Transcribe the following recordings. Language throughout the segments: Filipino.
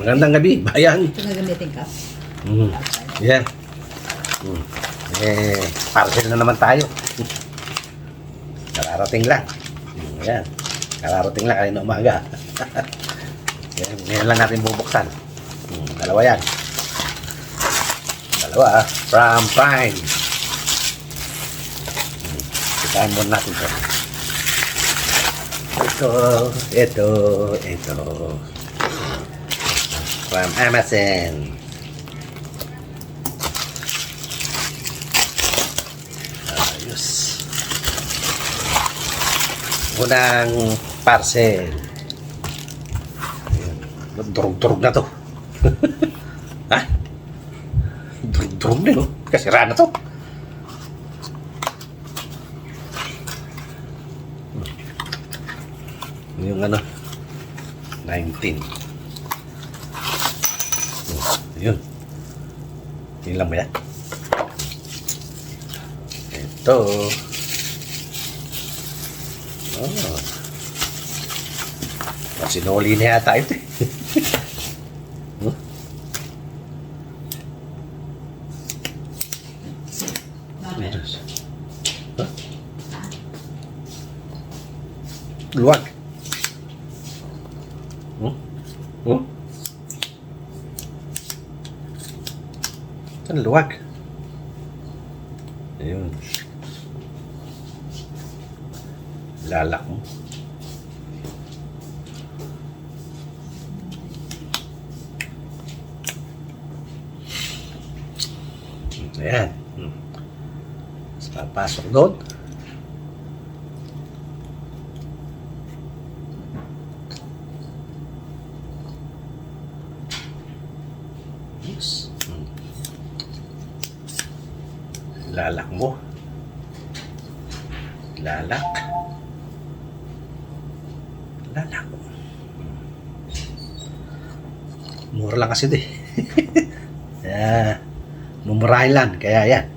Magandang gabi, bayan. Ito na gamitin ka. Yan. Parcel na naman tayo. Kararating lang. Yan. Kararating lang kanina umaga. Yan lang natin bubuksan. Dalawa yan. Dalawa, from Prime. Kitaan muna natin ito. Ito. From Amazon. Ayos. Unang parcel. Durug-durug na to. Ha? Durug-durug na, no? Kasira na to. Yung ano, 19. Yun. Yun lang ba yan? Ito. Sinuli na yata ito eh. Luwag. Ang luwag. Ayun. Lalak mo. Ayan. Papasok doon. Yes. Lalak mo. Lalak. Mura lang kasi di. Mumurahin lang. Kaya yan.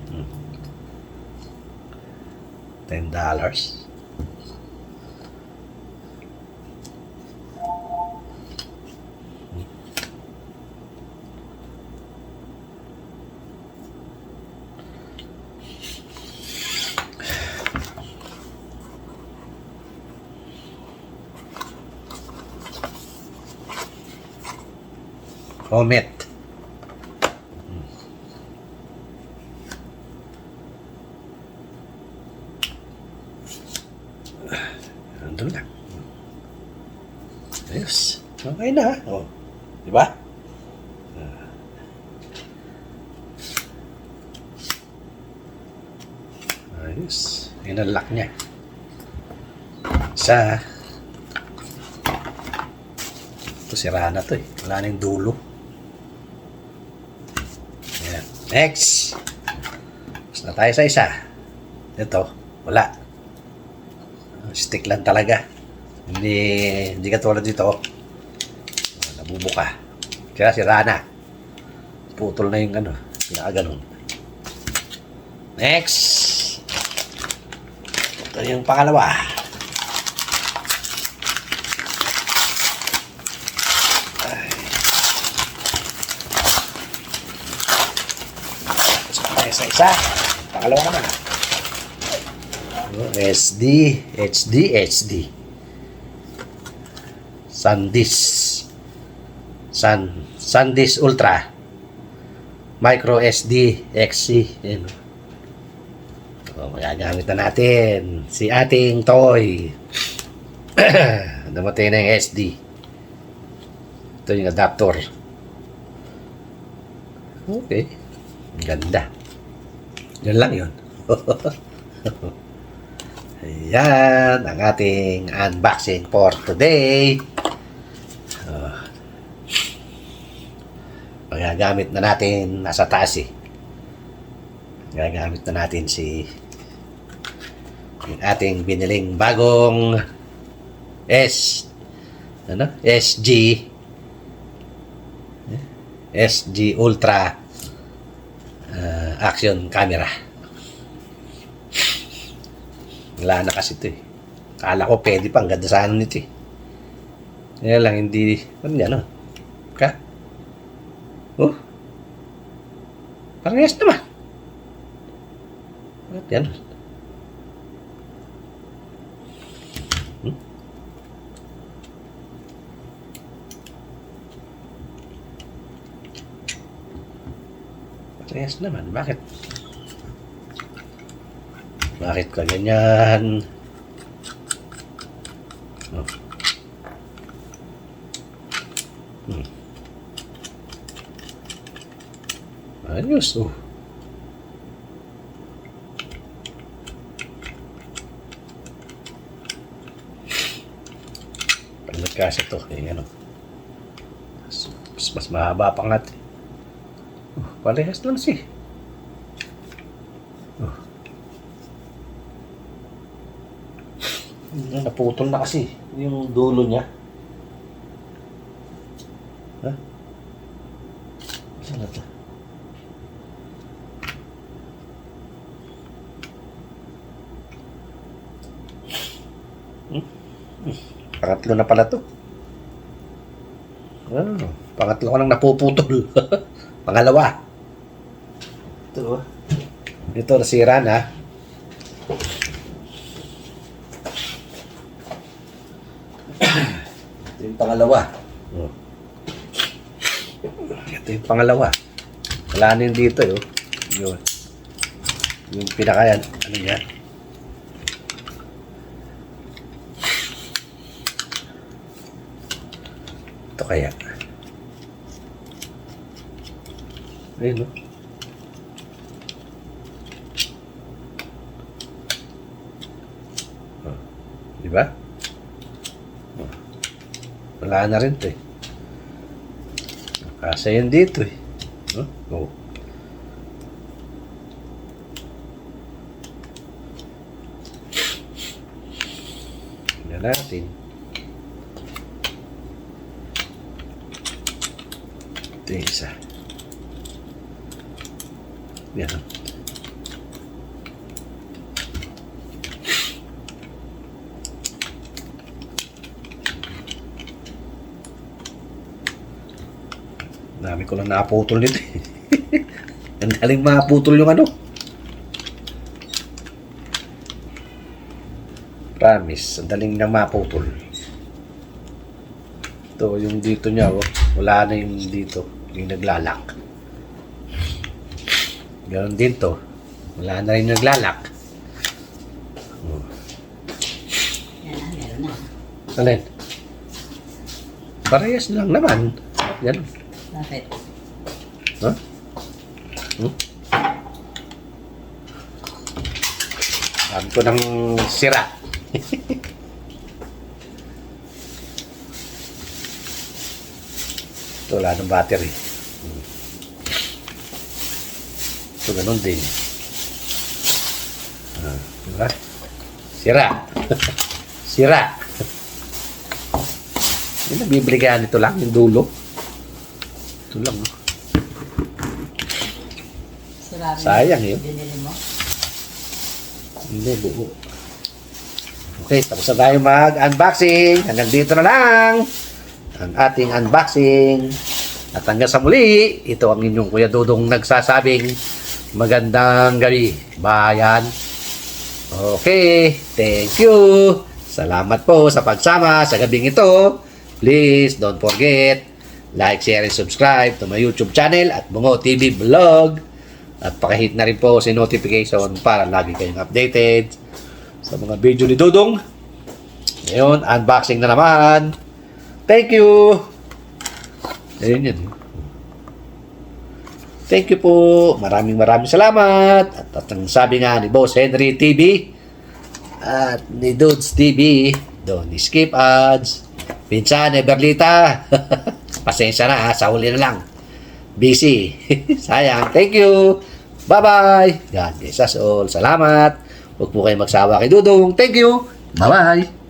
$10. Comet. Andun lang. Ayos. Okay na. Oh. Diba? Ayos. Yun ang lock niya. Isa. Ito, sira na to eh. Wala na yung dulo. Ayan. Next. Tapos na tayo sa isa. Ito. Wala. Stick lang talaga. Hindi katulad dito. Nabubuka. Kaya sira na. Putol na yung ano. Pinakaganon. Next. Ito yung pangalawa. Sa isa. Pangalawa naman. HD. SanDisk Ultra. Micro SD XC. Ayan. Magagamit na natin si ating toy. Namatay na yung SD. Ito yung adapter. Okay. Ganda. Yan lang yun. Ayan ang ating unboxing for today. Magagamit na natin nasa taas eh. Gagamit na natin yung ating biniling bagong SG Ultra action camera. Wala na kasi ito eh. Kala ko pwede pang ganda sana nito eh. Kaya lang hindi, ano, Oh. Parehas naman. Bakit yan? Hmm? Parehas naman. Bakit? Bakit ka ganyan? Oh. Hmm. Ayos, oh. Pag nagkasa to, ano, mas mahaba pa nga. Oh, parehas lang siya. Oh. Naputol na kasi yung dulo niya. Ha? Saan na to? Pangatlo na pala to. Oh, pangatlo ko lang napuputol. Pangalawa. Ito. Ito nasira na. Ito yung pangalawa. Oh. Ito yung pangalawa. Wala na yun dito. Yun. Yung pinakayan. Ano yan? Ito kaya. Ayun, no? Oh. Diba? Oh. Wala na rin ito eh. Kasi yan dito eh. Oh. Oh. Tingnan natin. Ito yung isa. Yan. Dami ko lang naputol nito. Ang galing maputol yung ano. Promise, ang daling na maputol. Ito, yung dito niya, oh. Wala na yung dito. Yung naglalak. Ganon din to. Wala na rin naglalak. Oh. Yan na, meron na. Alin? Parehas lang naman. Ganon. Bakit? Huh? Hmm? Sabi ko ng sira. Ito, wala ng battery. Ito, ganun din. Diba? Sira. Sira. Yung nabibiligan ito lang, yung dulo. Ito lang. Sirabi. Sayang yun. Binili mo? Hindi, buo. Okay, tapos na tayo mag-unboxing. Hanggang dito na lang ang ating unboxing. At hanggang sa muli, ito ang inyong Kuya Dudong nagsasabing magandang gabi, bayan. Okay, thank you. Salamat po sa pagsama sa gabing ito. Please don't forget, like, share, and subscribe to my YouTube channel at Bungo TV Vlog. At pakihit na rin po si notification para lagi kayong updated sa mga video ni Dudong. Ngayon, unboxing na naman. Thank you. Ayun yan. Thank you po. Maraming salamat. At ang sabi nga ni Boss Henry TV at ni Dudes TV, don't skip ads. Pinsan, Berlita. Pasensya na ha, sa huli na lang. Busy. Sayang. Thank you. Bye-bye. God bless us all. Salamat. Huwag po kayo magsawa kay Dudong. Thank you. Bye-bye.